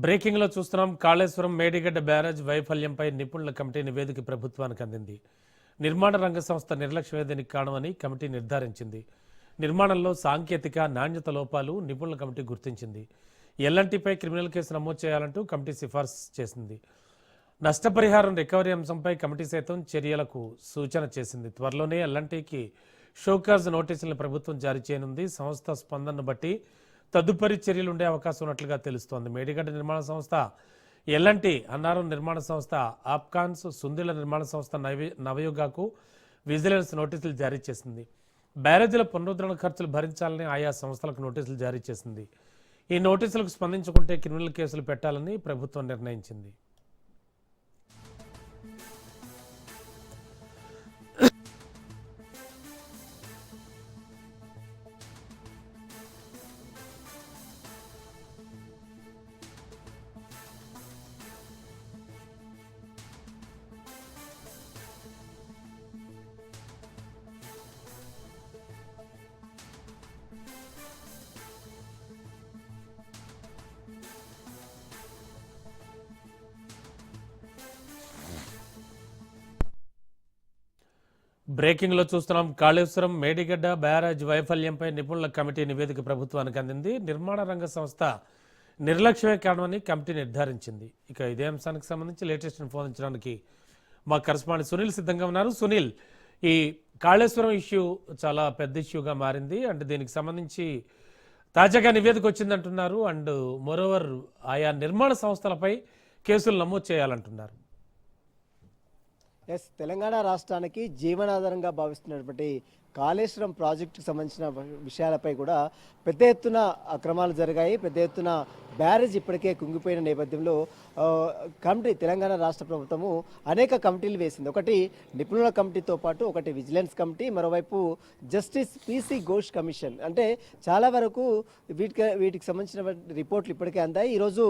Breaking లో చూస్తున్నాం. Kaleshwaram Medigadda barrage వైఫల్యంపై నిపుణుల కమిటీ నివేదిక ప్రభుత్వానికి అందింది. నిర్మాణ రంగ సంస్థ నిర్లక్ష్యమే దీనికి కారణమని కమిటీ నిర్ధారించింది. నిర్మాణంలో సాంకేతిక నాణ్యత లోపాలు నిపుణుల కమిటీ గుర్తించింది. ఎల్ఎన్టీపై క్రిమినల్ కేసు నమోదు చేయాలంటూ కమిటీ సిఫార్సు చేసింది. నష్టపరిహారం రికవరీ అంశంపై కమిటీ సైతం చర్యలకు సూచన చేసింది. త్వరలోనే ఎల్ఎన్టీకి షోకాజ్ నోటీసులను ప్రభుత్వం జారీ చేయనుంది. సంస్థ స్పందనను బట్టి తదుపరి చర్యలు ఉండే అవకాశం ఉన్నట్లుగా తెలుస్తోంది. మేడిగడ్డ నిర్మాణ సంస్థ, ఎల్ఎన్టీ, అన్నారం నిర్మాణ సంస్థ, ఆప్కాన్స్, సుందిల నిర్మాణ సంస్థ నవయుగాకు విజిలెన్స్ నోటీసులు జారీ చేసింది. బ్యారేజీల పునరుద్ధరణ ఖర్చులు భరించాలని ఆయా సంస్థలకు నోటీసులు జారీ చేసింది. ఈ నోటీసులకు స్పందించకుంటే క్రిమినల్ కేసులు పెట్టాలని ప్రభుత్వం నిర్ణయించింది. బ్రేకింగ్ లో చూస్తున్నాం. కాళేశ్వరం మేడిగడ్డ బ్యారేజ్ వైఫల్యంపై నిపుణుల కమిటీ నివేదిక ప్రభుత్వానికి అందింది. నిర్మాణ రంగ సంస్థ నిర్లక్ష్యమే కారణమని కమిటీ నిర్ధారించింది. ఇక ఇదే అంశానికి సంబంధించి లేటెస్ట్ ఇన్ఫర్మేషన్ మా కరెస్పాండెంట్ సునీల్ సిద్ధంగా ఉన్నారు. సునీల్, ఈ కాళేశ్వరం ఇష్యూ చాలా పెద్ద ఇష్యూగా మారింది. అండ్ దీనికి సంబంధించి తాజాగా నివేదిక వచ్చిందంటున్నారు. అండ్ మోరోవర్ ఆయా నిర్మాణ సంస్థలపై కేసులు నమోదు చేయాలంటున్నారు. తెలంగాణ రాష్ట్రానికి జీవనాధారంగా భావిస్తున్నటువంటి కాళేశ్వరం ప్రాజెక్టుకు సంబంధించిన విషయాలపై కూడా పెద్ద ఎత్తున అక్రమాలు జరిగాయి. పెద్ద ఎత్తున బ్యారేజ్ ఇప్పటికే కుంగిపోయిన నేపథ్యంలో కమిటీ, తెలంగాణ రాష్ట్ర ప్రభుత్వము అనేక కమిటీలు వేసింది. ఒకటి నిపుణుల కమిటీతో పాటు ఒకటి విజిలెన్స్ కమిటీ, మరోవైపు జస్టిస్ పిసి ఘోష్ కమిషన్. అంటే చాలా వరకు వీటికి సంబంధించిన రిపోర్ట్లు ఇప్పటికే అందాయి. ఈరోజు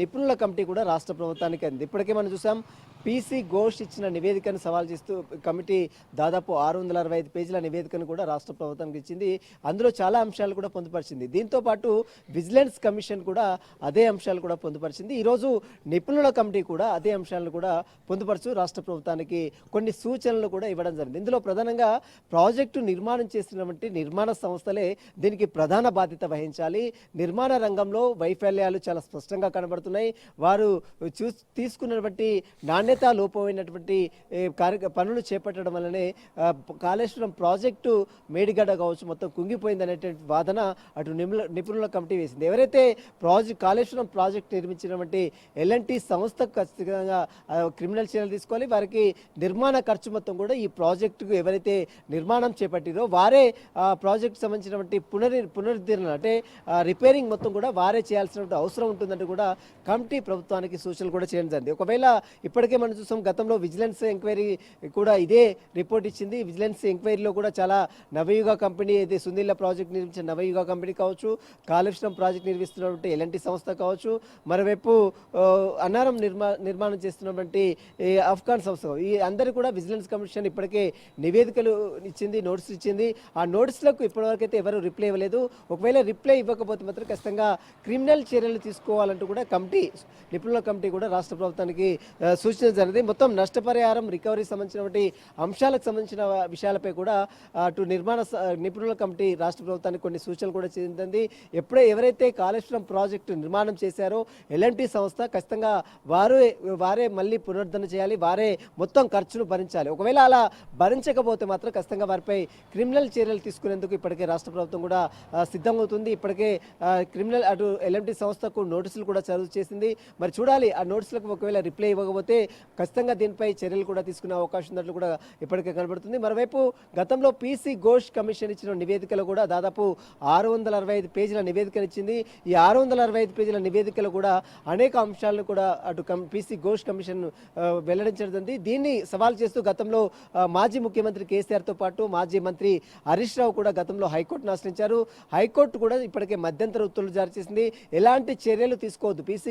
నిపుణుల కమిటీ కూడా రాష్ట్ర ప్రభుత్వానికి అంది. ఇప్పటికే మనం చూసాం, పిసి ఘోష్ ఇచ్చిన నివేదికను సవాల్ చేస్తూ కమిటీ దాదాపు 665 పేజీల నివేదికను కూడా రాష్ట్ర ప్రభుత్వానికి ఇచ్చింది. అందులో చాలా అంశాలు కూడా పొందుపరిచింది. దీంతో పాటు విజిలెన్స్ కమిషన్ కూడా అదే అంశాలు కూడా పొందుపరిచింది. ఈరోజు నిపుణుల కమిటీ కూడా అదే అంశాలను కూడా పొందుపరుచు రాష్ట్ర ప్రభుత్వానికి కొన్ని సూచనలు కూడా ఇవ్వడం జరిగింది. ఇందులో ప్రధానంగా ప్రాజెక్టు నిర్మాణం చేసినటువంటి నిర్మాణ సంస్థలే దీనికి ప్రధాన బాధ్యత వహించాలి. నిర్మాణ రంగంలో వైఫల్యాలు చాలా స్పష్టంగా కనబడుతున్నాయి. వారు తీసుకున్నటువంటి నాణ్యత లోపమైనటువంటి పనులు చేపట్టడం వల్లనే కాళేశ్వరం ప్రాజెక్టు మేడిగడ్డ కావచ్చు మొత్తం కుంగిపోయింది అనేటువంటి వాదన అటు నిపుణుల కమిటీ వేసింది. ఎవరైతే కాళేశ్వరం ప్రాజెక్టు నిర్మించినటువంటి ఎల్ఎన్టీ సంస్థకు ఖచ్చితంగా క్రిమినల్ చర్యలు తీసుకోవాలి. వారికి నిర్మాణ ఖర్చు మొత్తం కూడా ఈ ప్రాజెక్టుకు ఎవరైతే నిర్మాణం చేపట్టిరో వారే ప్రాజెక్టు సంబంధించినటువంటి పునరుద్ధరణ అంటే రిపేరింగ్ మొత్తం కూడా వారే చేయాల్సినటువంటి అవసరం ఉంటుందంటూ కూడా కమిటీ ప్రభుత్వానికి సూచనలు కూడా చేయడం జరిగింది. ఒకవేళ ఇప్పటికే మనం చూసాం, గతంలో విజిలెన్స్ ఎంక్వైరీ కూడా ఇదే రిపోర్ట్ ఇచ్చింది. విజిలెన్స్ ఎంక్వైరీలో కూడా చాలా నవయుగ కంపెనీ, అయితే సుందిల్ల ప్రాజెక్ట్ నిర్మించిన నవయుగ కంపెనీ కావచ్చు, కాళేశ్వరం ప్రాజెక్ట్ నిర్మిస్తున్నటువంటి ఎల్ఎన్టీ సంస్థ కావచ్చు, మరోవైపు అన్నారం నిర్మాణం చేస్తున్నటువంటి ఆప్కాన్ సంస్థ, ఈ అందరూ కూడా విజిలెన్స్ కమిషన్ ఇప్పటికే నివేదికలు ఇచ్చింది, నోటీసులు ఇచ్చింది. ఆ నోటీసులకు ఇప్పటివరకు అయితే ఎవరు రిప్లై ఇవ్వలేదు. ఒకవేళ రిప్లై ఇవ్వకపోతే మాత్రం ఖచ్చితంగా క్రిమినల్ చర్యలు తీసుకోవాలంటూ కూడా నిపుణుల కమిటీ కూడా రాష్ట్ర ప్రభుత్వానికి సూచన జరిగింది. మొత్తం నష్టపరిహారం రికవరీ సంబంధించినటువంటి అంశాలకు సంబంధించిన విషయాలపై కూడా అటు నిపుణుల కమిటీ రాష్ట్ర ప్రభుత్వానికి కొన్ని సూచనలు కూడా చెందింది. ఎవరైతే కాళేశ్వరం ప్రాజెక్టు నిర్మాణం చేశారో ఎల్ఎన్టీ సంస్థ ఖచ్చితంగా వారే మళ్ళీ పునరుద్ధరణ చేయాలి, వారే మొత్తం ఖర్చును భరించాలి. ఒకవేళ అలా భరించకపోతే మాత్రం ఖచ్చితంగా వారిపై క్రిమినల్ చర్యలు తీసుకునేందుకు ఇప్పటికే రాష్ట్ర ప్రభుత్వం కూడా సిద్ధమవుతుంది. ఇప్పటికే క్రిమినల్ అటు ఎల్ఎన్టీ సంస్థకు నోటీసులు కూడా చదువు చేసింది. మరి చూడాలి, ఆ నోటీసులకు ఒకవేళ రిప్లై ఇవ్వకపోతే ఖచ్చితంగా దీనిపై చర్యలు కూడా తీసుకునే అవకాశం ఉన్నట్లు కూడా ఇప్పటికే కనబడుతుంది. మరోవైపు గతంలో పిసి ఘోష్ కమిషన్ ఇచ్చిన నివేదికలో కూడా దాదాపు 665 పేజీల నివేదికను ఇచ్చింది. ఈ 665 పేజీల నివేదికలో కూడా అనేక అంశాలను కూడా అటు పిసి ఘోష్ కమిషన్ వెల్లడించడం. దీన్ని సవాల్ చేస్తూ గతంలో మాజీ ముఖ్యమంత్రి కేసీఆర్తో పాటు మాజీ మంత్రి హరీష్ రావు కూడా గతంలో హైకోర్టును ఆశ్రయించారు. హైకోర్టు కూడా ఇప్పటికే మధ్యంతర ఉత్తర్వులు జారీ చేసింది. ఎలాంటి చర్యలు తీసుకోవద్దు, పిసి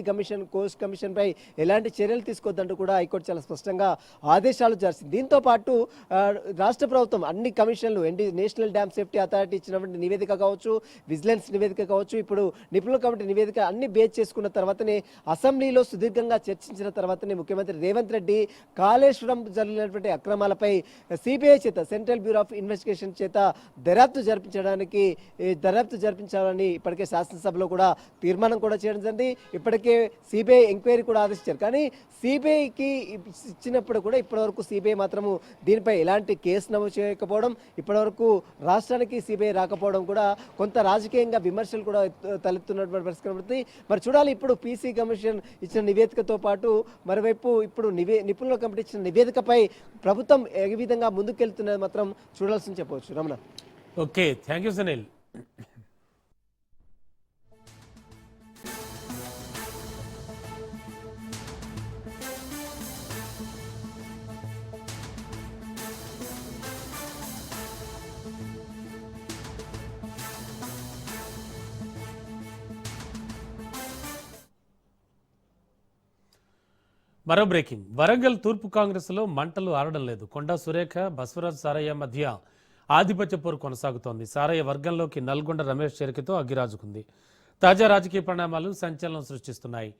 ఘోష్ కమిషన్ పై ఎలాంటి చర్యలు తీసుకోవద్దంటూ కూడా హైకోర్టు చాలా స్పష్టంగా ఆదేశాలు జారీ. దీంతో పాటు రాష్ట్ర ప్రభుత్వం అన్ని కమిషన్లు, నేషనల్ డ్యామ్ సేఫ్టీ అథారిటీ ఇచ్చినటువంటి నివేదిక కావచ్చు, విజిలెన్స్ నివేదిక కావచ్చు, ఇప్పుడు నిపుణుల కమిటీ నివేదిక అన్ని బేస్ చేసుకున్న తర్వాతనే అసెంబ్లీలో సుదీర్ఘంగా చర్చించిన తర్వాతనే ముఖ్యమంత్రి రేవంత్ రెడ్డి కాళేశ్వరం జరిగినటువంటి అక్రమాలపై సిబిఐ చేత సెంట్రల్ బ్యూరో ఆఫ్ ఇన్వెస్టిగేషన్ చేత దర్యాప్తు జరిపించాలని ఇప్పటికే శాసనసభలో కూడా తీర్మానం కూడా చేయడం జరిగింది. ఇప్పటికే సిబిఐ ఎంక్వైరీ కూడా ఆదేశించారు. కానీ సిబిఐకి ఇచ్చినప్పుడు కూడా ఇప్పటివరకు సిబిఐ మాత్రము దీనిపై ఎలాంటి కేసు నమోదు చేయకపోవడం, ఇప్పటివరకు రాష్ట్రానికి సిబిఐ రాకపోవడం కూడా కొంత రాజకీయంగా విమర్శలు కూడా తలెత్తున్నటువంటి పరిస్థితి కనబడుతుంది. మరి చూడాలి ఇప్పుడు పీసీ కమిషన్ ఇచ్చిన నివేదికతో పాటు మరోవైపు ఇప్పుడు నిపుణుల కమిటీ ఇచ్చిన నివేదికపై ప్రభుత్వం ఏ విధంగా ముందుకెళ్తున్నది మాత్రం చూడాల్సింది చెప్పవచ్చు. Ramana. Okay, thank you Sunil. మరో బ్రేకింగ్. వరంగల్ తూర్పు కాంగ్రెస్లో మంటలు ఆరడం లేదు. కొండా సురేఖ, బసవరాజ్ సారయ్య మధ్య ఆధిపత్య పోరు కొనసాగుతోంది. సారయ్య వర్గంలోకి నల్గొండ రమేష్ చేరికతో అగ్గిరాజుకుంది. తాజా రాజకీయ పరిణామాలు సంచలనం సృష్టిస్తున్నాయి.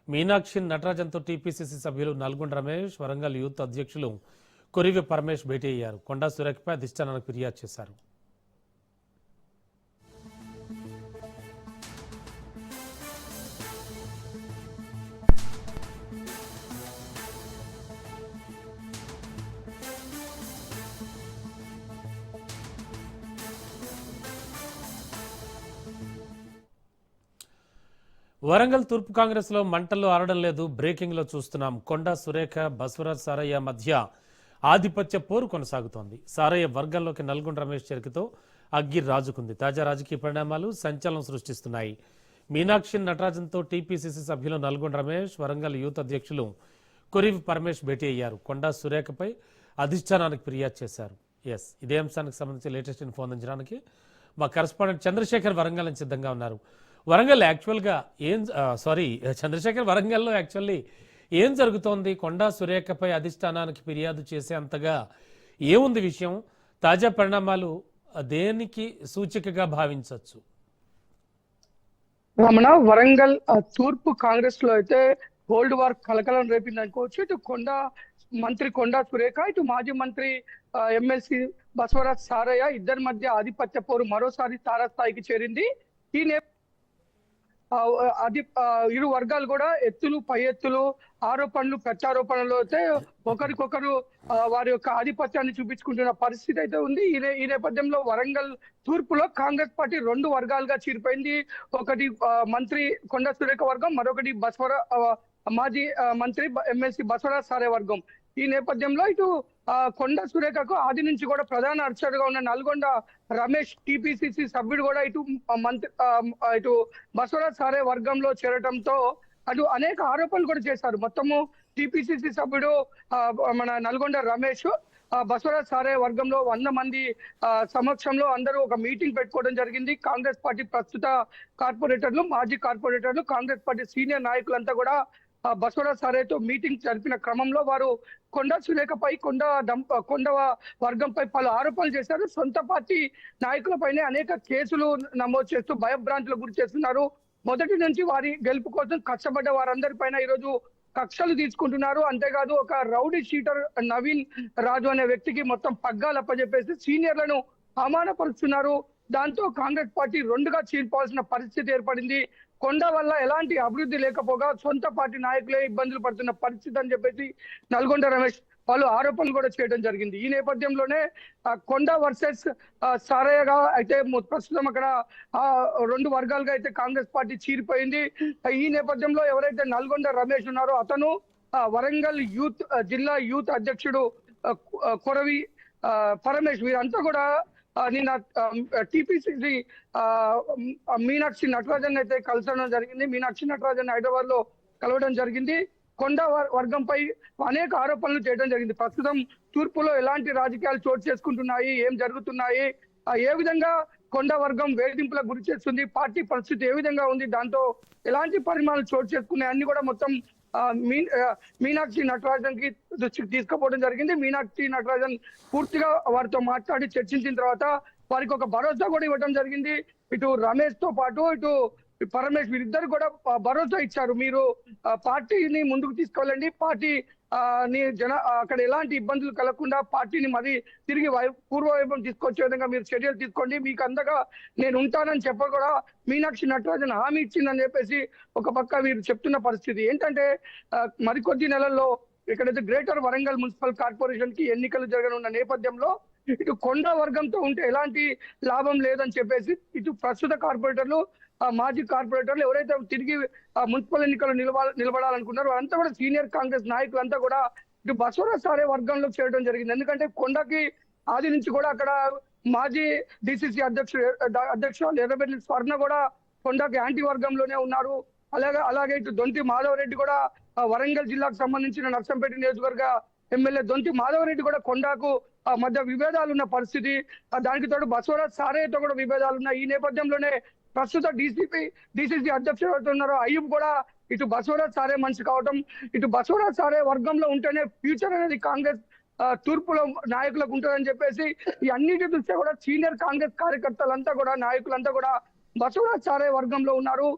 మీనాక్షి నటరాజన్తో టీపీసీసీ సభ్యులు నల్గొండ రమేష్, వరంగల్ యూత్ అధ్యక్షులు కొరివి పరమేష్ భేటీ అయ్యారు. కొండా సురేఖపై అధిష్టానానికి ఫిర్యాదు చేశారు. వరంగల్ తూర్పు కాంగ్రెస్లో మంటల్లో ఆరడం లేదు. బ్రేకింగ్లో చూస్తున్నాం. కొండా సురేఖ, బసవరాజ్ సారయ్య మధ్య ఆధిపత్య పోరు కొనసాగుతోంది. సారయ్య వర్గంలోకి నల్గొండ రమేష్ చేరికతో అగ్గి రాజుకుంది. తాజా రాజకీయ పరిణామాలు సంచలనం సృష్టిస్తున్నాయి. మీనాక్షి నటరాజన్తో టీపీసీసీ సభ్యులు నల్గొండ రమేష్, వరంగల్ యూత్ అధ్యక్షులు కొరివి పరమేష్ భేటీ అయ్యారు. కొండా సురేఖపై అధిష్టానానికి ఫిర్యాదు చేశారు. ఇదే అంశానికి సంబంధించి లేటెస్ట్ ఇన్ఫో అందించడానికి మా కరెస్పాండెంట్ చంద్రశేఖర్ వరంగల్ నుంచి సిద్ధంగా ఉన్నారు. వరంగల్ యాక్చువల్గా చంద్రశేఖర్, వరంగల్లో యాక్చువల్లీ ఏం జరుగుతోంది? కొండా సురేఖపై అధిష్టానానికి ఫిర్యాదు చేసే అంతగా ఏముంది విషయం? తాజా పరిణామాలు దేనికి సూచికగా భావించవచ్చు? రమణ, వరంగల్ తూర్పు కాంగ్రెస్ లో అయితే గోల్డ్ వార్ కలకలం రేపింది అనుకోవచ్చు. ఇటు మంత్రి కొండా సురేఖ, ఇటు మాజీ మంత్రి ఎమ్మెల్సీ బసవరాజ్ సారయ్య ఇద్దరి మధ్య ఆధిపత్య పోరు మరోసారి తారాస్థాయికి చేరింది. ఈ ఇరు వర్గాలు కూడా ఎత్తులు పై ఎత్తులు, ఆరోపణలు ప్రత్యారోపణలు అయితే ఒకరికొకరు వారి యొక్క ఆధిపత్యాన్ని చూపించుకుంటున్న పరిస్థితి అయితే ఉంది. ఈ నేపథ్యంలో వరంగల్ తూర్పులో కాంగ్రెస్ పార్టీ రెండు వర్గాలుగా చీలిపోయింది. ఒకటి మంత్రి కొండా సురేఖ వర్గం, మరొకటి మాజీ మంత్రి ఎమ్మెల్సీ బసవరాజ్ సారే వర్గం. ఈ నేపథ్యంలో ఇటు కొండా సురేఖకు ఆది నుంచి కూడా ప్రధాన అర్చకుడుగా ఉన్న నల్గొండ రమేష్ టీపీసీసీ సభ్యుడు కూడా ఇటు బసవరాజ్ సారే వర్గంలో చేరటంతో అటు అనేక ఆరోపణలు కూడా చేశారు. మొత్తము టీపీసీసీ సభ్యుడు మన నల్గొండ రమేష్ బసవరాజ్ సారే వర్గంలో 100 మంది సమక్షంలో అందరూ ఒక మీటింగ్ పెట్టుకోవడం జరిగింది. కాంగ్రెస్ పార్టీ ప్రస్తుత కార్పొరేటర్లు, మాజీ కార్పొరేటర్లు, కాంగ్రెస్ పార్టీ సీనియర్ నాయకులంతా కూడా బసవరాజ్ సారేతో మీటింగ్ జరిపిన క్రమంలో వారు కొండా సురేఖపై, కొండ వర్గంపై పలు ఆరోపణలు చేశారు. సొంత పార్టీ నాయకులపైనే అనేక కేసులు నమోదు చేస్తూ భయభ్రాంతులకు గురి చేస్తున్నారు. మొదటి నుంచి వారి గెలుపు కోసం కష్టపడ్డ వారందరిపైన ఈరోజు కక్షలు తీసుకుంటున్నారు. అంతేకాదు ఒక రౌడీ షీటర్ నవీన్ రాజు అనే వ్యక్తికి మొత్తం పగ్గాలు అప్పచెప్పేసి సీనియర్లను అవమానపరుస్తున్నారు. దాంతో కాంగ్రెస్ పార్టీ రెండుగా చీలిపోవాల్సిన పరిస్థితి ఏర్పడింది. కొండ వల్ల ఎలాంటి అభివృద్ధి లేకపోగా సొంత పార్టీ నాయకులే ఇబ్బందులు పడుతున్న పరిస్థితి అని చెప్పేసి నల్గొండ రమేష్ పలు ఆరోపణలు కూడా చేయడం జరిగింది. ఈ నేపథ్యంలోనే కొండ వర్సెస్ సారయ్యగా అయితే ప్రస్తుతం అక్కడ రెండు వర్గాలుగా అయితే కాంగ్రెస్ పార్టీ చీలిపోయింది. ఈ నేపథ్యంలో ఎవరైతే నల్గొండ రమేష్ ఉన్నారో అతను వరంగల్ జిల్లా యూత్ అధ్యక్షుడు కొరవి పరమేష్ వీరంతా కూడా నిన్న టీపీసీసీ మీనాక్షి నటరాజన్ అయితే కలసడం జరిగింది. మీనాక్షి నటరాజన్ హైదరాబాద్ లో కలవడం జరిగింది. కొండ వర్గంపై అనేక ఆరోపణలు చేయడం జరిగింది. ప్రస్తుతం తూర్పులో ఎలాంటి రాజకీయాలు చోటు చేసుకుంటున్నాయి, ఏం జరుగుతున్నాయి, ఏ విధంగా కొండ వర్గం వేధింపులకు గురి చేస్తుంది, పార్టీ పరిస్థితి ఏ విధంగా ఉంది, దాంతో ఎలాంటి పరిమాణాలు చోటు చేసుకున్నాయి అన్ని కూడా మొత్తం మీనాక్షి నటరాజన్ కి దృష్టికి తీసుకుపోవడం జరిగింది. మీనాక్షి నటరాజన్ పూర్తిగా వారితో మాట్లాడి చర్చించిన తర్వాత వారికి ఒక భరోసా కూడా ఇవ్వడం జరిగింది. ఇటు రమేష్ తో పాటు ఇటు పరమేష్ వీరిద్దరు కూడా భరోసా ఇచ్చారు. మీరు పార్టీని ముందుకు తీసుకెళ్ళండి, పార్టీ ని అక్కడ ఎలాంటి ఇబ్బందులు కలగకుండా పార్టీని మరి తిరిగి పూర్వవైభవం తీసుకొచ్చే విధంగా మీరు చర్యలు తీసుకోండి, మీకు అందగా నేను ఉంటానని చెప్ప కూడా మీనాక్షి నటరాజన్ హామీ ఇచ్చిందని చెప్పేసి ఒక పక్క వీరు చెప్తున్న పరిస్థితి ఏంటంటే మరికొద్ది నెలల్లో ఇక్కడైతే గ్రేటర్ వరంగల్ మున్సిపల్ కార్పొరేషన్ కి ఎన్నికలు జరగనున్న నేపథ్యంలో ఇటు కొండ వర్గంతో ఉంటే ఎలాంటి లాభం లేదని చెప్పేసి ఇటు ప్రస్తుత కార్పొరేటర్లు మాజీ కార్పొరేటర్లు ఎవరైతే తిరిగి మున్సిపల్ ఎన్నికలు నిలబడాలనుకున్నారో వారంతా కూడా సీనియర్ కాంగ్రెస్ నాయకులంతా కూడా ఇటు బసవరాజ్ సారే వర్గంలో చేరడం జరిగింది. ఎందుకంటే కొండకి ఆది నుంచి కూడా అక్కడ మాజీ డిసిసి అధ్యక్షురాలు ఎర్రబెల్లి స్వర్ణ కూడా కొండకి యాంటీ వర్గంలోనే ఉన్నారు. అలాగే ఇటు దొంతి మాధవరెడ్డి కూడా వరంగల్ జిల్లాకు సంబంధించిన నర్సంపేట నియోజకవర్గ ఎమ్మెల్యే దొంతి మాధవరెడ్డి కూడా కొండకు మధ్య విభేదాలు ఉన్న పరిస్థితి. దానికి తోడు బసవరాజ్ సారేతో కూడా విభేదాలు ఉన్నాయి. ఈ నేపథ్యంలోనే ప్రస్తుత డిసిసి అధ్యక్షుడు ఉన్నారో అయ్యూబ్ కూడా ఇటు బసవరాజ్ సారే మనిషి కావటం, ఇటు బసవరాజ్ సారే వర్గంలో ఉంటేనే ఫ్యూచర్ అనేది కాంగ్రెస్ తూర్పులో నాయకులకు ఉంటుందని చెప్పేసి ఈ అన్నిటి దృష్ట్యా కూడా సీనియర్ కాంగ్రెస్ కార్యకర్తలంతా కూడా నాయకులంతా కూడా బసవరాజ్ సారే వర్గంలో ఉన్నారు.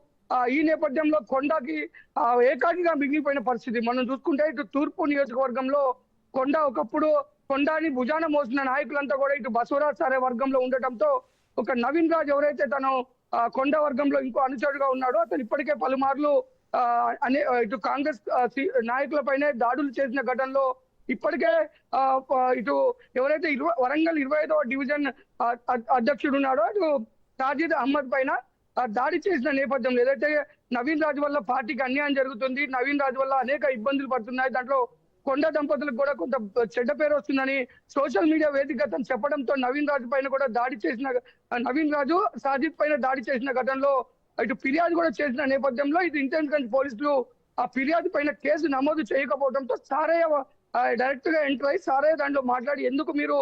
ఈ నేపథ్యంలో కొండకి ఏకాకిగా మిగిలిపోయిన పరిస్థితి మనం చూసుకుంటే ఇటు తూర్పు నియోజకవర్గంలో కొండ ఒకప్పుడు కొండని భుజాన మోసిన నాయకులంతా కూడా ఇటు బసవరాజ్ సారే వర్గంలో ఉండటంతో ఒక నవీన్ రాజ్ ఎవరైతే తను కొండ వర్గంలో ఇంకో అనుచరుడుగా ఉన్నాడో అతను ఇప్పటికే పలుమార్లు ఇటు కాంగ్రెస్ నాయకులపైనే దాడులు చేసిన ఘటనలో ఇప్పటికే ఇటు ఎవరైతే వరంగల్ 25వ డివిజన్ అధ్యక్షుడు ఉన్నాడో అటు సాజిద్ అహ్మద్ పైన దాడి చేసిన నేపథ్యంలో ఏదైతే నవీన్ రాజు వల్ల పార్టీకి అన్యాయం జరుగుతుంది, నవీన్ రాజు వల్ల అనేక ఇబ్బందులు పడుతున్నాయి, దాంట్లో కొండ దంపతులకు కూడా కొంత చెడ్డ పేరు వస్తుందని సోషల్ మీడియా వేదికగా చెప్పడంతో నవీన్ రాజు పైన కూడా దాడి చేసిన నవీన్ రాజు సాజిద్ పైన దాడి చేసిన ఘటనలో ఇటు ఫిర్యాదు కూడా చేసిన నేపథ్యంలో ఇటు ఇంటెలిజెన్స్ పోలీసులు ఆ ఫిర్యాదు పైన కేసు నమోదు చేయకపోవడంతో సారే డైరెక్ట్ గా ఎంటర్ అయ్యి సారే దాంట్లో మాట్లాడి ఎందుకు మీరు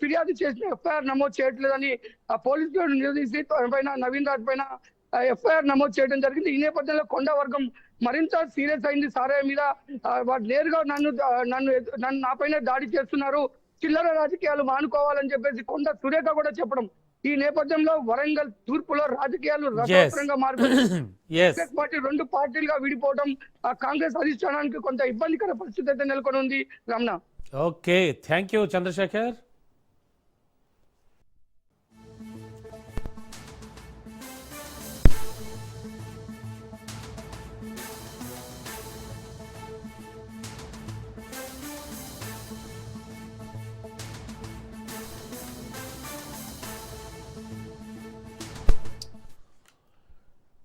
ఫిర్యాదు చేసిన ఎఫ్ఐఆర్ నమోదు చేయట్లేదని పోలీసులు నిలదీసి పైన నవీన్ రాజు పైన ఎఫ్ఐఆర్ నమోదు చేయడం జరిగింది. ఈ నేపథ్యంలో కొండ వర్గం మరింత సీరియస్ అయింది. సారే మీద వారు నేరుగా నన్ను నాపైన దాడి చేస్తున్నారు, చిల్లర రాజకీయాలు మానుకోవాలని చెప్పేసి కొండ సురేఖ కూడా చెప్పడం. ఈ నేపథ్యంలో వరంగల్ తూర్పులో రాజకీయాలు రసవత్తరంగా మారిపోయి పార్టీ రెండు పార్టీలుగా విడిపోవడం ఆ కాంగ్రెస్ అధిష్టానానికి కొంత ఇబ్బందికర పరిస్థితి అయితే నెలకొని ఉంది. Ramana. Okay, thank you Chandrashekar.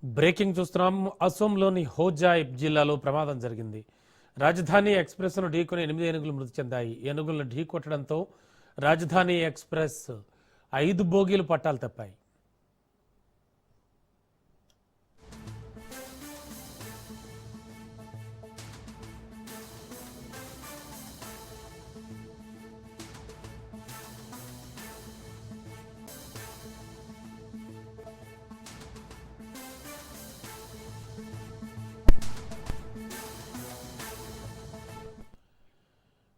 Breaking చూస్తున్నాం. అసోంలోని హోజాయ్ జిల్లాలో ప్రమాదం జరిగింది. రాజధాని ఎక్స్ప్రెస్ను ఢీకొని 8 ఏనుగులు మృతి చెందాయి. ఏనుగులను ఢీకొట్టడంతో రాజధాని ఎక్స్ప్రెస్ 5 బోగీలు పట్టాలు తప్పాయి.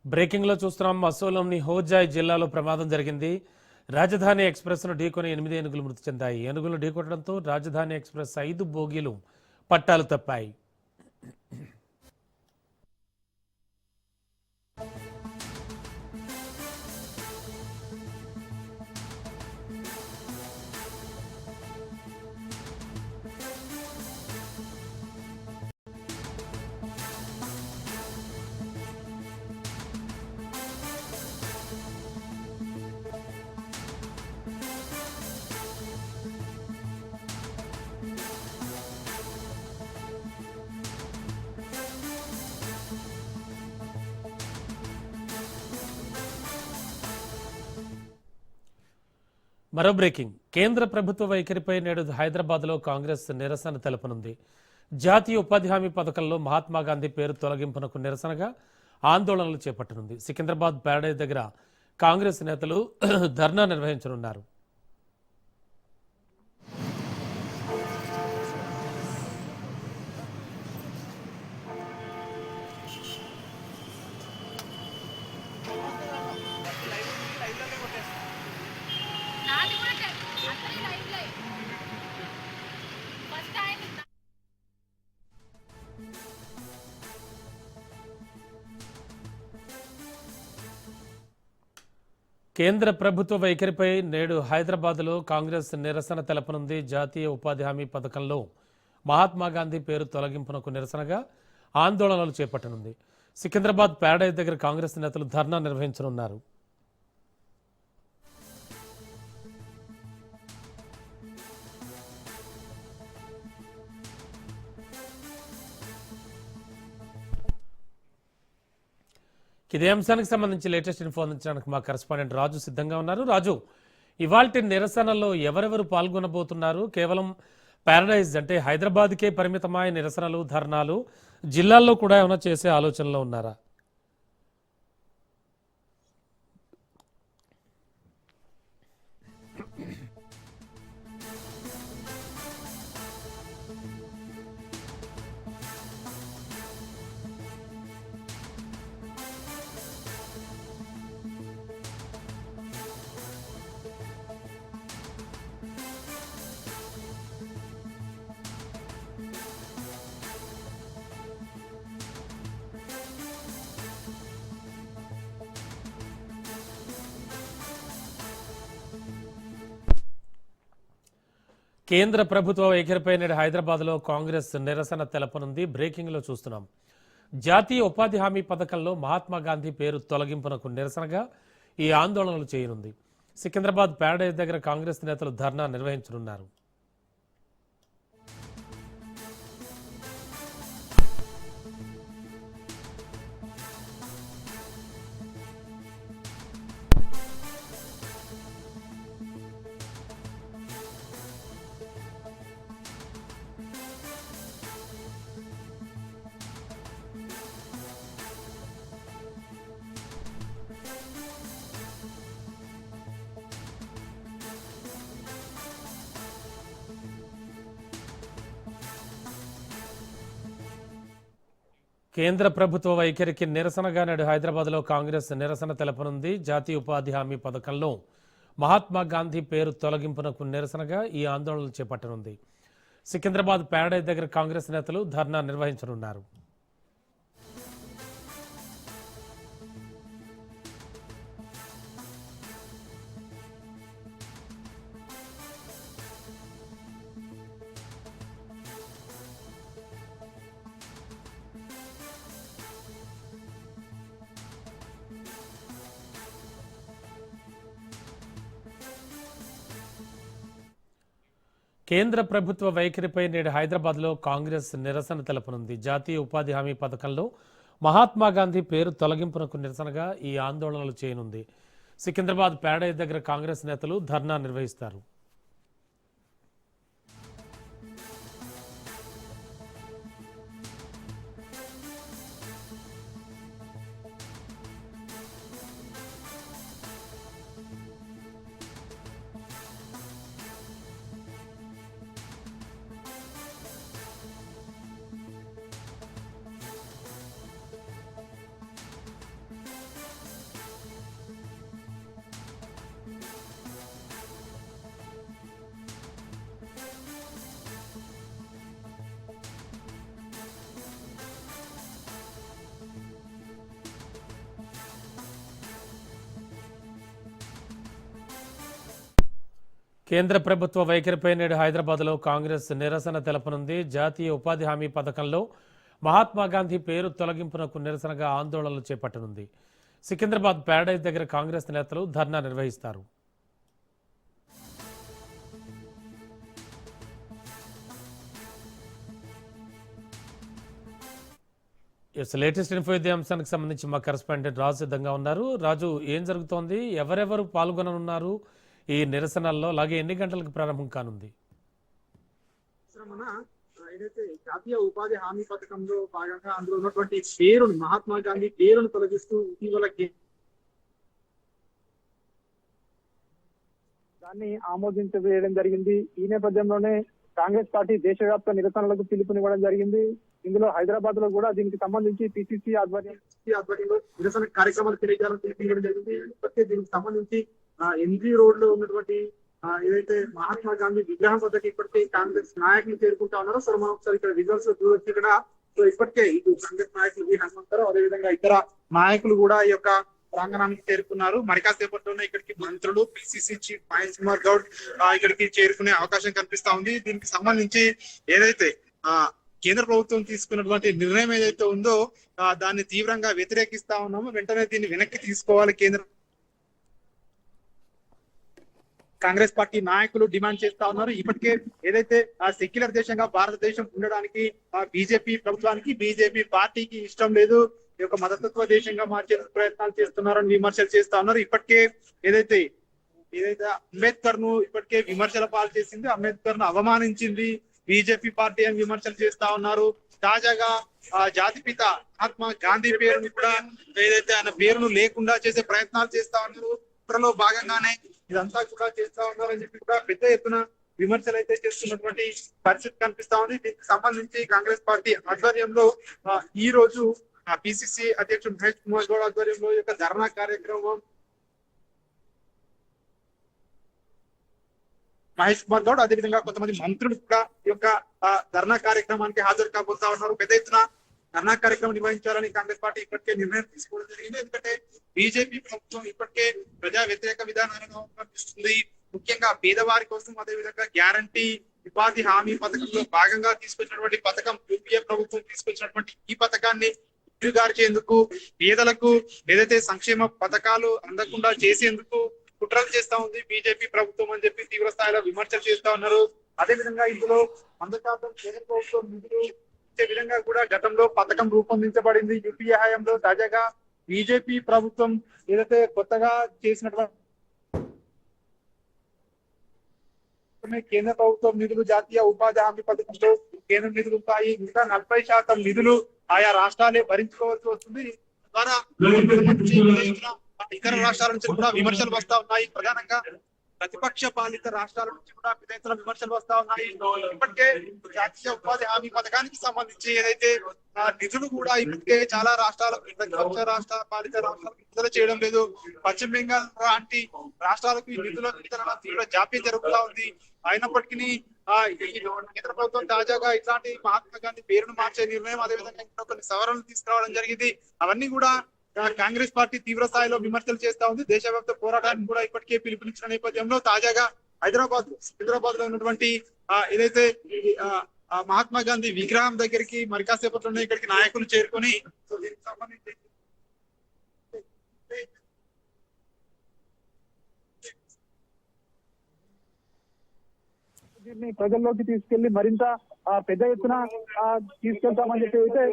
బ్రేకింగ్ లో చూస్తున్నాం. అసోంలోని హోజాయ్ జిల్లాలో ప్రమాదం జరిగింది. రాజధాని ఎక్స్ప్రెస్ను ఢీకొని 8 ఏనుగులు మృతి చెందాయి. ఏనుగులు ఢీకొట్టడంతో రాజధాని ఎక్స్ప్రెస్ 5 బోగీలు పట్టాలు తప్పాయి. మరో బ్రేకింగ్. కేంద్ర ప్రభుత్వ వైఖరిపై నేడు హైదరాబాద్లో కాంగ్రెస్ నిరసన తెలపనుంది. జాతీయ ఉపాధి హామీ పథకంలో మహాత్మా గాంధీ పేరు తొలగింపునకు నిరసనగా ఆందోళనలు చేపట్టనుంది. సికింద్రాబాద్ ప్యారడైజ్ దగ్గర కాంగ్రెస్ నేతలు ధర్నా నిర్వహించనున్నారు. కేంద్ర ప్రభుత్వ వైఖరిపై నేడు హైదరాబాద్లో కాంగ్రెస్ నిరసన తెలపనుంది. జాతీయ ఉపాధి హామీ పథకంలో మహాత్మా గాంధీ పేరు తొలగింపునకు నిరసనగా ఆందోళనలు చేపట్టనుంది. సికింద్రాబాద్ ప్యారడైజ్ దగ్గర కాంగ్రెస్ నేతలు ధర్నా నిర్వహించనున్నారు. ఇదే అంశానికి సంబంధించి లేటెస్ట్ ఇన్ఫో అందించడానికి మా కరెస్పాండెంట్ రాజు సిద్ధంగా ఉన్నారు. రాజు, ఇవాల్టి నిరసనలో ఎవరెవరు పాల్గొనబోతున్నారు? కేవలం ప్యారడైజ్ అంటే హైదరాబాద్కే పరిమితమైన నిరసనలు, ధర్నాలు జిల్లాల్లో కూడా ఏమైనా చేసే ఆలోచనలో ఉన్నారా? కేంద్ర ప్రభుత్వ వైఖరిపై నేడు హైదరాబాద్లో కాంగ్రెస్ నిరసన తెలపనుంది. బ్రేకింగ్లో చూస్తున్నాం. జాతీయ ఉపాధి హామీ పథకంలో మహాత్మా గాంధీ పేరు తొలగింపునకు నిరసనగా ఈ ఆందోళనలు చేయనుంది. సికింద్రాబాద్ ప్యారడైజ్ దగ్గర కాంగ్రెస్ నేతలు ధర్నా నిర్వహించనున్నారు. కేంద్ర ప్రభుత్వ వైఖరికి నిరసనగా నేడు హైదరాబాద్లో కాంగ్రెస్ నిరసన తెలపనుంది. జాతీయ ఉపాధి హామీ పథకంలో మహాత్మా గాంధీ పేరు తొలగింపునకు నిరసనగా ఈ ఆందోళనలు చేపట్టనుంది. సికింద్రాబాద్ ప్యారడైజ్ దగ్గర కాంగ్రెస్ నేతలు ధర్నా నిర్వహించనున్నారు. కేంద్ర ప్రభుత్వ వైఖరిపై నేడు హైదరాబాద్లో కాంగ్రెస్ నిరసన తెలపనుంది. జాతీయ ఉపాధి హామీ పథకంలో మహాత్మా గాంధీ పేరు తొలగింపునకు నిరసనగా ఈ ఆందోళనలు చేయనుంది. సికింద్రాబాద్ ప్యారడైజ్ దగ్గర కాంగ్రెస్ నేతలు ధర్నా నిర్వహిస్తారు. కేంద్ర ప్రభుత్వ వైఖరిపై నేడు హైదరాబాద్లో కాంగ్రెస్ నిరసన తెలపనుంది. జాతీయ ఉపాధి హామీ పథకంలో మహాత్మా గాంధీ పేరు తొలగింపునకు నిరసనగా ఆందోళనలు చేపట్టనుంది. సికింద్రాబాద్ ప్యారడైజ్ దగ్గర కాంగ్రెస్ నేతలు ధర్నా నిర్వహిస్తారు. లేటెస్ట్ ఇన్ఫో ఇదే అంశానికి సంబంధించి మా కరెస్పాండెంట్ రాజు సిద్ధంగా ఉన్నారు. రాజు, ఏం జరుగుతోంది? ఎవరెవరు పాల్గొననున్నారు ఈ నిరసనల్లో? అలాగే ఎన్ని గంటలకు ప్రారంభం కానుంది? ఏదైతే జాతీయ ఉపాధి హామీ పథకంలో భాగంగా అందులో ఉన్నటువంటి పేరును, మహాత్మా గాంధీ పేరును తొలగిస్తూ ఇటీవల దాన్ని ఆమోదించవేయడం జరిగింది. ఈ నేపథ్యంలోనే కాంగ్రెస్ పార్టీ దేశవ్యాప్త నిరసనలకు పిలుపునివ్వడం జరిగింది. ఇందులో హైదరాబాద్ లో కూడా దీనికి సంబంధించి పిసిసి ఆధ్వర్యంలో నిరసన కార్యక్రమాలు తెలియజేయాలని పిలుపునివ్వడం జరిగింది. ఇప్పటికే దీనికి సంబంధించి ఎంజీ రోడ్ లో ఉన్నటువంటి ఏదైతే మహాత్మా గాంధీ విగ్రహం వద్దకు ఇప్పటికే కాంగ్రెస్ నాయకులు చేరుకుంటా ఉన్నారో, సో మనం ఒకసారి ఇక్కడ రిజల్ట్స్ చూడొచ్చు. ఇక్కడ సో ఇప్పటికే ఇటు కాంగ్రెస్ నాయకులు హనుమంతరావు, అదేవిధంగా ఇతర నాయకులు కూడా ఈ యొక్క ప్రాంగణానికి చేరుకున్నారు. మరి కాసేపట్లోనే ఇక్కడికి మంత్రులు, పిసిసి చీఫ్ మహేష్ కుమార్ గౌడ్ ఇక్కడికి చేరుకునే అవకాశం కనిపిస్తా ఉంది. దీనికి సంబంధించి ఏదైతే కేంద్ర ప్రభుత్వం తీసుకున్నటువంటి నిర్ణయం ఏదైతే ఉందో దాన్ని తీవ్రంగా వ్యతిరేకిస్తా ఉన్నామో, వెంటనే దీన్ని వెనక్కి తీసుకోవాలి కేంద్ర కాంగ్రెస్ పార్టీ నాయకులు డిమాండ్ చేస్తా ఉన్నారు. ఇప్పటికే ఏదైతే సెక్యులర్ దేశంగా భారతదేశం ఉండడానికి బీజేపీ ప్రభుత్వానికి, బీజేపీ పార్టీకి ఇష్టం లేదు, ఈ యొక్క మతతత్వ దేశంగా మార్చే ప్రయత్నాలు చేస్తున్నారని విమర్శలు చేస్తా ఉన్నారు. ఇప్పటికే ఏదైతే అంబేద్కర్ ను ఇప్పటికే విమర్శల పాలు చేసింది, అంబేద్కర్ ను అవమానించింది బీజేపీ పార్టీ అని విమర్శలు చేస్తా ఉన్నారు. తాజాగా జాతిపిత మహాత్మా గాంధీ పేరుని కూడా ఏదైతే ఆయన పేరును లేకుండా చేసే ప్రయత్నాలు చేస్తా ఉన్నారు. కుట్రలో భాగంగానే ఇదంతా కూడా చేస్తా ఉన్నారని చెప్పి కూడా పెద్ద ఎత్తున విమర్శలు అయితే చేస్తున్నటువంటి పరిస్థితి కనిపిస్తా ఉంది. దీనికి సంబంధించి కాంగ్రెస్ పార్టీ ఆధ్వర్యంలో ఈ రోజు పిసిసి అధ్యక్షుడు మహేష్ కుమార్ గౌడ్ ఆధ్వర్యంలో ఈ యొక్క ధర్నా కార్యక్రమం మహేష్ కుమార్ గౌడ్ అదేవిధంగా కొంతమంది మంత్రులు కూడా ఈ యొక్క ధర్నా కార్యక్రమానికి హాజరు కాబోతా ఉన్నారు. పెద్ద ఎత్తున ధర్నా కార్యక్రమం నిర్వహించాలని కాంగ్రెస్ పార్టీ ఇప్పటికే నిర్ణయం తీసుకోవడం జరిగింది. ఎందుకంటే బీజేపీ ప్రభుత్వం ఇప్పటికే ప్రజా వ్యతిరేక విధానాలను అవలంబిస్తుంది. ముఖ్యంగా పేదవారి కోసం అదేవిధంగా గ్యారంటీ ఉపాధి హామీ పథకంలో భాగంగా తీసుకొచ్చినటువంటి పథకం, యూపీఏ ప్రభుత్వం తీసుకొచ్చినటువంటి ఈ పథకాన్ని గార్చేందుకు, పేదలకు ఏదైతే సంక్షేమ పథకాలు అందకుండా చేసేందుకు కుట్రలు చేస్తా ఉంది బీజేపీ ప్రభుత్వం అని చెప్పి తీవ్ర స్థాయిలో విమర్శలు చేస్తా ఉన్నారు. అదేవిధంగా ఇందులో 100% కేంద్ర ప్రభుత్వం నిధులు ఇచ్చే విధంగా కూడా గతంలో పథకం రూపొందించబడింది యూపీఏ హయాంలో. తాజాగా బీజేపీ ప్రభుత్వం ఏదైతే కొత్తగా చేసినటువంటి కేంద్ర ప్రభుత్వం నిధులు, జాతీయ ఉపాధి హామీ పథకంలో కేంద్ర నిధులు ఉంటాయి. ఇంకా 40% నిధులు ఆయా రాష్ట్రాలే భరించుకోవాల్సి వస్తుంది. ద్వారా ఇతర రాష్ట్రాల నుంచి కూడా విమర్శలు వస్తా ఉన్నాయి. ప్రధానంగా ప్రతిపక్ష పాలిత రాష్ట్రాల నుంచి కూడా పెద్ద ఎత్తున విమర్శలు వస్తా ఉన్నాయి. ఇప్పటికే జాతీయ ఉపాధి హామీ పథకానికి సంబంధించి ఏదైతే నిధులు కూడా ఇప్పటికే చాలా రాష్ట్రాలకు, ప్రతిపక్ష రాష్ట్ర పాలిత రాష్ట్రాలకు విడుదల చేయడం లేదు. పశ్చిమ బెంగాల్ లాంటి రాష్ట్రాలకు ఈ నిధుల విడుదల తీవ్ర జాప్యం జరుగుతా ఉంది. అయినప్పటికీ కేంద్ర ప్రభుత్వం తాజాగా ఇట్లాంటి మహాత్మా గాంధీ పేరును మార్చే నిర్ణయం, అదేవిధంగా ఇంకా కొన్ని సవరణలు తీసుకురావడం జరిగింది. అవన్నీ కూడా కాంగ్రెస్ పార్టీ తీవ్ర స్థాయిలో విమర్శలు చేస్తా ఉంది. దేశవ్యాప్త పోరాటాన్ని కూడా ఇప్పటికే పిలుపునిచ్చిన నేపథ్యంలో తాజాగా హైదరాబాద్ లో ఉన్నటువంటి ఏదైతే మహాత్మా గాంధీ విగ్రహం దగ్గరికి మరి కాసేపట్లోనే ఇక్కడికి నాయకులు చేరుకొని దీనికి సంబంధించి దీన్ని ప్రజల్లోకి తీసుకెళ్లి మరింత పెద్ద ఎత్తున తీసుకెళ్తామని చెప్పి అయితే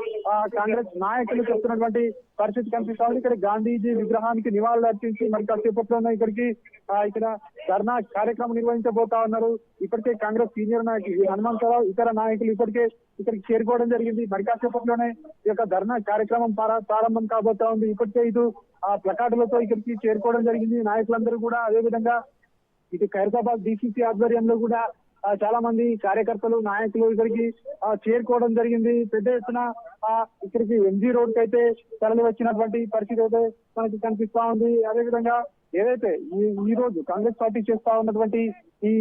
కాంగ్రెస్ నాయకులు చెప్తున్నటువంటి పరిస్థితి కనిపిస్తా ఉంది. ఇక్కడ గాంధీజీ విగ్రహానికి నివాళులు అర్పించి మరి కాసేపట్లోనే ఇక్కడ ధర్నా కార్యక్రమం నిర్వహించబోతా ఉన్నారు. ఇప్పటికే కాంగ్రెస్ సీనియర్ నాయకులు హనుమంతరావు, ఇతర నాయకులు ఇప్పటికే ఇక్కడికి చేరుకోవడం జరిగింది. మరి కాసేపట్లోనే ఈ యొక్క ధర్నా కార్యక్రమం ప్రారంభం కాబోతా ఉంది. ఇప్పటికే ప్లకార్డులతో ఇక్కడికి చేరుకోవడం జరిగింది నాయకులందరూ కూడా. అదేవిధంగా ఇటు ఖైరతాబాద్ డిసిసి ఆధ్వర్యంలో కూడా చాలా మంది కార్యకర్తలు, నాయకులు ఇక్కడికి చేరుకోవడం జరిగింది. పెద్ద ఎత్తున ఇక్కడికి ఎంజీ రోడ్ కి అయితే తరలి వచ్చినటువంటి పరిస్థితి అయితే మనకి కనిపిస్తా ఉంది. అదేవిధంగా ఏదైతే ఈ రోజు కాంగ్రెస్ పార్టీ చేస్తా ఉన్నటువంటి ఈ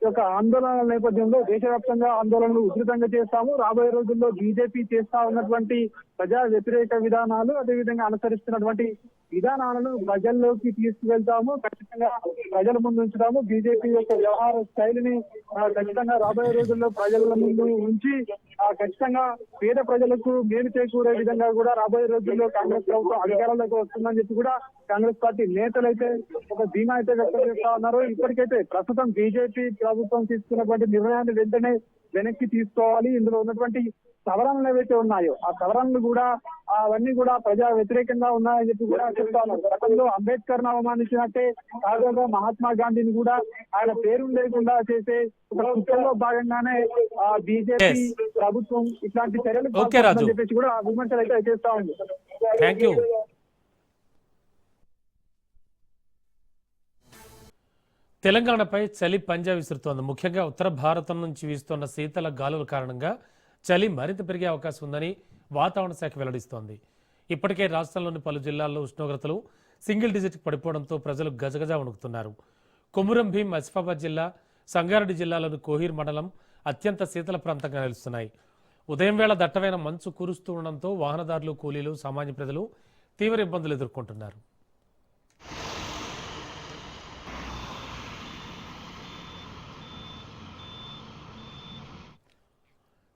యొక్క ఆందోళనల నేపథ్యంలో దేశవ్యాప్తంగా ఆందోళనలు ఉధృతంగా చేస్తాము. రాబోయే రోజుల్లో బీజేపీ చేస్తా ఉన్నటువంటి ప్రజా వ్యతిరేక విధానాలు, అదేవిధంగా అనుసరిస్తున్నటువంటి విధానాలను ప్రజల్లోకి తీసుకువెళ్తాము. ఖచ్చితంగా ప్రజల ముందు ఉంచుతాము. బీజేపీ యొక్క వ్యవహార శైలిని ఖచ్చితంగా రాబోయే రోజుల్లో ప్రజల ముందు ఉంచి ఖచ్చితంగా పేద ప్రజలకు మేలు చేకూరే విధంగా కూడా రాబోయే రోజుల్లో కాంగ్రెస్ ప్రభుత్వం అధికారంలోకి వస్తుందని చెప్పి కూడా కాంగ్రెస్ పార్టీ నేతలు అయితే ఒక ధీమా అయితే వ్యక్తం చేస్తా ఉన్నారు. ఇప్పటికైతే ప్రస్తుతం బీజేపీ ప్రభుత్వం తీసుకున్నటువంటి నిర్ణయాన్ని వెంటనే వెనక్కి తీసుకోవాలి. ఇందులో ఉన్నటువంటి సవరణలు ఏవైతే ఉన్నాయో ఆ సవరణలు కూడా అవన్నీ కూడా ప్రజా వ్యతిరేకంగా ఉన్నాయని చెప్పి కూడా చెప్తా ఉన్నారు. గతంలో అంబేద్కర్ ను అవమానించినట్టే తాజాగా మహాత్మా గాంధీని కూడా ఆయన పేరు లేకుండా చేసే ఒక కుట్రలో భాగంగానే బీజేపీ ప్రభుత్వం ఇట్లాంటి చర్యలు పాల్పడుతుందని చెప్పేసి కూడా విమర్శలు అయితే చేస్తా ఉంది. Thank you. తెలంగాణపై చలి పంజా విసురుతోంది. ముఖ్యంగా ఉత్తర భారతం నుంచి వీస్తున్న శీతల గాలుల కారణంగా చలి మరింత పెరిగే అవకాశం ఉందని వాతావరణ శాఖ వెల్లడిస్తోంది. ఇప్పటికే రాష్ట్రంలోని పలు జిల్లాల్లో ఉష్ణోగ్రతలు సింగిల్ డిజిట్ పడిపోవడంతో ప్రజలు గజగజ వణుకుతున్నారు. కొమురం భీం, ఆసిఫాబాద్ జిల్లా, సంగారెడ్డి జిల్లాలోని కోహీర్ మండలం అత్యంత శీతల ప్రాంతంగా నిలుస్తున్నాయి. ఉదయం వేళ దట్టమైన మంచు కురుస్తూ ఉండడంతో వాహనదారులు, కూలీలు, సామాన్య ప్రజలు తీవ్ర ఇబ్బందులు ఎదుర్కొంటున్నారు.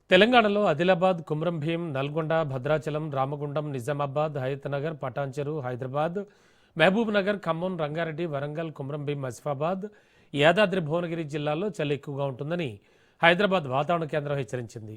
తెలంగాణలో ఆదిలాబాద్, కుమ్రంభీం, నల్గొండ, భద్రాచలం, రామగుండం, నిజామాబాద్, హయత్నగర్, పటాన్చెరు, హైదరాబాద్, మహబూబ్ నగర్, ఖమ్మం, రంగారెడ్డి, వరంగల్, కుమ్రంభీం, ఆసిఫాబాద్, యాదాద్రి భువనగిరి జిల్లాల్లో చలి ఎక్కువగా ఉంటుందని హైదరాబాద్ వాతావరణ కేంద్రం హెచ్చరించింది.